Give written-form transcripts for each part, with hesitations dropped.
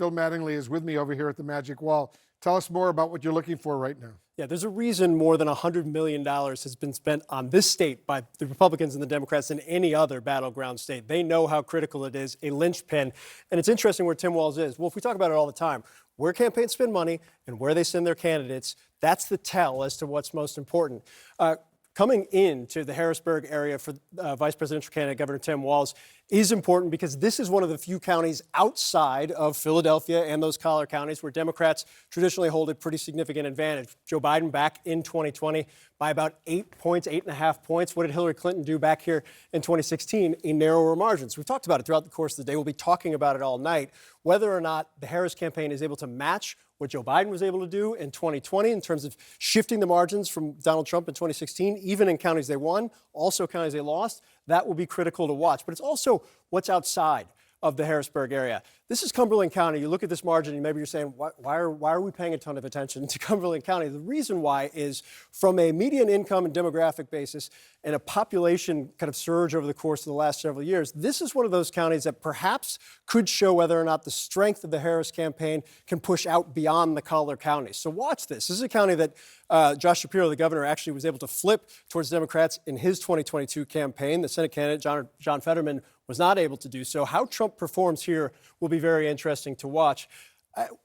Phil Mattingly is with me over here at the Magic Wall. Tell us more about what you're looking for right now. Yeah, there's a reason more than $100 million has been spent on this state by the Republicans and the Democrats than any other battleground state. They know how critical it is, a linchpin. And it's interesting where Tim Walz is. Well, if we talk about it all the time, where campaigns spend money and where they send their candidates, that's the tell as to what's most important. Coming into the Harrisburg area for vice presidential candidate Governor Tim Walz is important because this is one of the few counties outside of Philadelphia and those collar counties where Democrats traditionally hold a pretty significant advantage. Joe Biden back in 2020 by about 8 points, 8.5 points. What did Hillary Clinton do back here in 2016? A narrower margin. So we've talked about it throughout the course of the day. We'll be talking about it all night. Whether or not the Harris campaign is able to match what Joe Biden was able to do in 2020 in terms of shifting the margins from Donald Trump in 2016, even in counties they won, also counties they lost, that will be critical to watch. But it's also what's outside of the Harrisburg area. This is Cumberland County. You look at this margin and maybe you're saying, why are we paying a ton of attention to Cumberland County? The reason why is from a median income and demographic basis and a population kind of surge over the course of the last several years, this is one of those counties that perhaps could show whether or not the strength of the Harris campaign can push out beyond the collar counties. So watch this. This is a county that Josh Shapiro, the governor, actually was able to flip towards Democrats in his 2022 campaign. The Senate candidate, John Fetterman, was not able to do so. How Trump performs here will be very interesting to watch.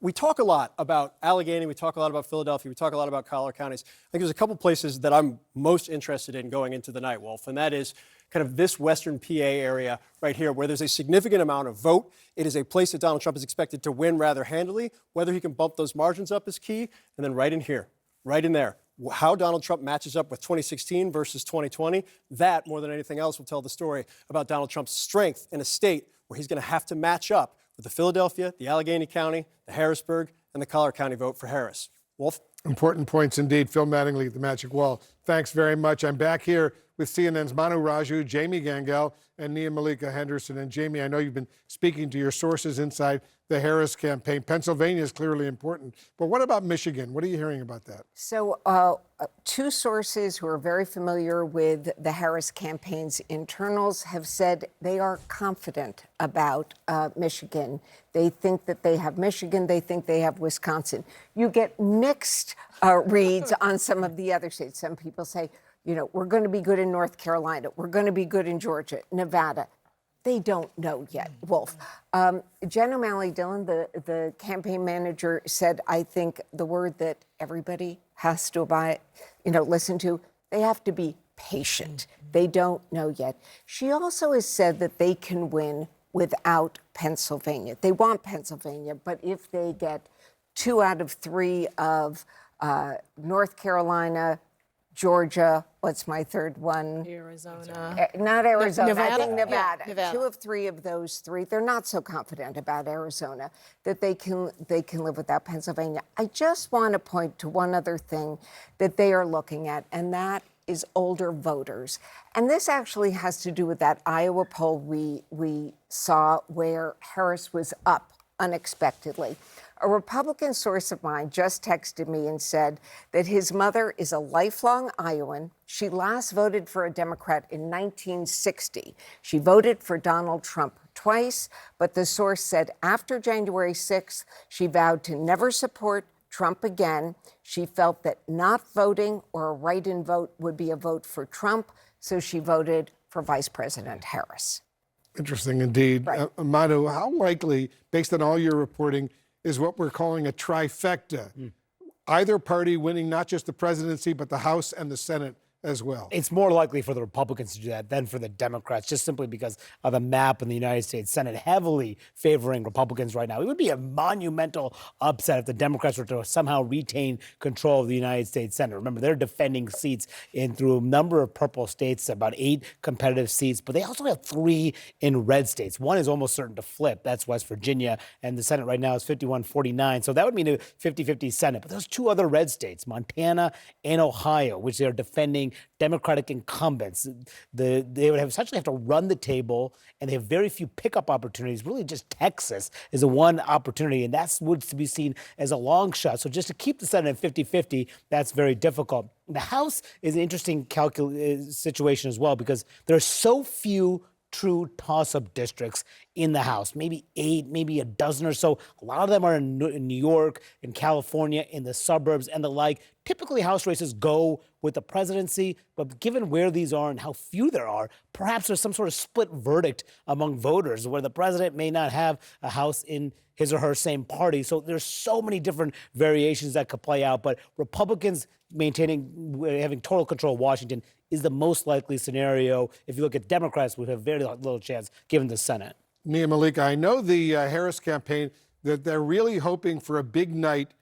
We talk a lot about Allegheny. We talk a lot about Philadelphia. We talk a lot about collar counties. I think there's a couple places that I'm most interested in going into the night, Wolf, and that is kind of this western PA area right here where there's a significant amount of vote. It is a place that Donald Trump is expected to win rather handily. Whether he can bump those margins up is key. And then right in here, right in there, how Donald Trump matches up with 2016 versus 2020, that more than anything else will tell the story about Donald Trump's strength in a state where he's going to have to match up with the Philadelphia, the Allegheny County, the Harrisburg, and the Collar County vote for Harris. Wolf? Important points indeed. Phil Mattingly at the Magic Wall. Thanks very much. I'm back here with CNN's Manu Raju, Jamie Gangel, and Nia-Malika Henderson. And Jamie, I know you've been speaking to your sources inside the Harris campaign. Pennsylvania is clearly important. But what about Michigan? What are you hearing about that? So two sources who are very familiar with the Harris campaign's internals have said they are confident about Michigan. They think that they have Michigan. They think they have Wisconsin. You get mixed reads on some of the other states. Some people say, you know, we're going to be good in North Carolina. We're going to be good in Georgia, Nevada. They don't know yet, Wolf. Jen O'Malley Dillon, the campaign manager, said, I think the word that everybody has to listen to, they have to be patient. They don't know yet. She also has said that they can win without Pennsylvania. They want Pennsylvania, but if they get 2 out of 3 of North Carolina, Georgia, what's my third one? Arizona. Not Arizona, Nevada? I think Nevada. Yeah, Nevada. 2 of 3 of those 3, they're not so confident about Arizona that they can live without Pennsylvania. I just want to point to one other thing that they are looking at, and that is older voters. And this actually has to do with that Iowa poll we saw where Harris was up unexpectedly. A Republican source of mine just texted me and said that his mother is a lifelong Iowan. She last voted for a Democrat in 1960. She voted for Donald Trump twice, but the source said after January 6th, she vowed to never support Trump again. She felt that not voting or a write-in vote would be a vote for Trump, so she voted for Vice President Harris. Interesting indeed. Right. Manu, how likely, based on all your reporting, is what we're calling a trifecta? Either party winning not just the presidency, but the House and the Senate as well. It's more likely for the Republicans to do that than for the Democrats, just simply because of the map in the United States Senate heavily favoring Republicans right now. It would be a monumental upset if the Democrats were to somehow retain control of the United States Senate. Remember, they're defending seats through a number of purple states, about 8 competitive seats, but they also have 3 in red states. One is almost certain to flip. That's West Virginia, and the Senate right now is 51-49. So that would mean a 50-50 Senate. But there's 2 other red states, Montana and Ohio, which they're defending Democratic incumbents. They would essentially have to run the table, and they have very few pickup opportunities. Really, just Texas is the one opportunity, and that's what's to be seen as a long shot. So just to keep the Senate at 50-50, that's very difficult. The House is an interesting situation as well, because there are so few true toss-up districts in the House, maybe 8, maybe a dozen or so. A lot of them are in New York, in California, in the suburbs and the like. Typically, House races go with the presidency, but given where these are and how few there are, perhaps there's some sort of split verdict among voters where the president may not have a House in his or her same party. So there's so many different variations that could play out, but Republicans having total control of Washington is the most likely scenario. If you look at Democrats, would have very little chance given the Senate. Nia-Malika, I know the Harris campaign, that they're really hoping for a big night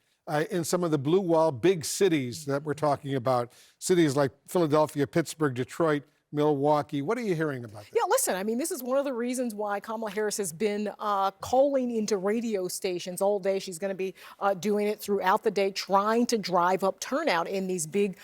in some of the blue wall big cities that we're talking about, cities like Philadelphia, Pittsburgh, Detroit, Milwaukee. What are you hearing about that? Yeah, listen, I mean, this is one of the reasons why Kamala Harris has been calling into radio stations all day. She's going to be doing it throughout the day, trying to drive up turnout in these big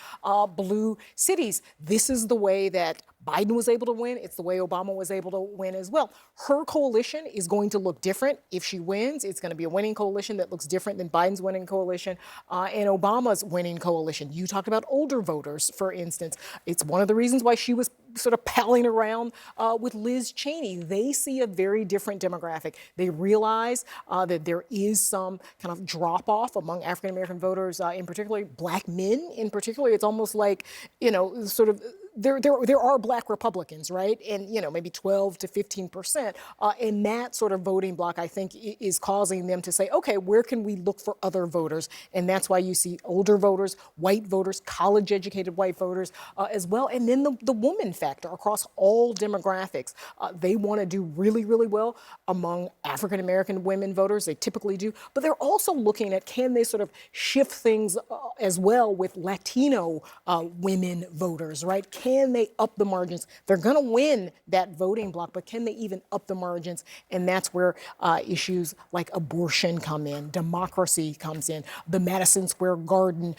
blue cities. This is the way that Biden was able to win. It's the way Obama was able to win as well. Her coalition is going to look different if she wins. It's going to be a winning coalition that looks different than Biden's winning coalition and Obama's winning coalition. You talked about older voters, for instance. It's one of the reasons why she was sort of palling around with Liz Cheney. They see a very different demographic. They realize that there is some kind of drop-off among African-American voters, in particular, black men in particular. It's almost like, you know, sort of there are black Republicans, right? And, you know, maybe 12 to 15%. And that sort of voting bloc, I think, is causing them to say, okay, where can we look for other voters? And that's why you see older voters, white voters, college-educated white voters as well. And then the woman factor across all demographics. They want to do really, really well among African-American women voters. They typically do. But they're also looking at, can they sort of shift things as well with Latino women voters, right? Can they up the margins? They're going to win that voting bloc, but can they even up the margins? And that's where issues like abortion come in, democracy comes in, the Madison Square Garden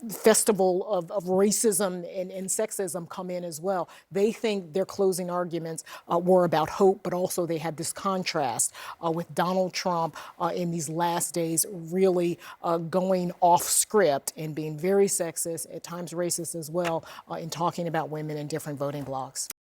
festival of racism and sexism come in as well. They think their closing arguments were about hope, but also they had this contrast with Donald Trump in these last days really going off script and being very sexist, at times racist as well, in talking about women in different voting blocs.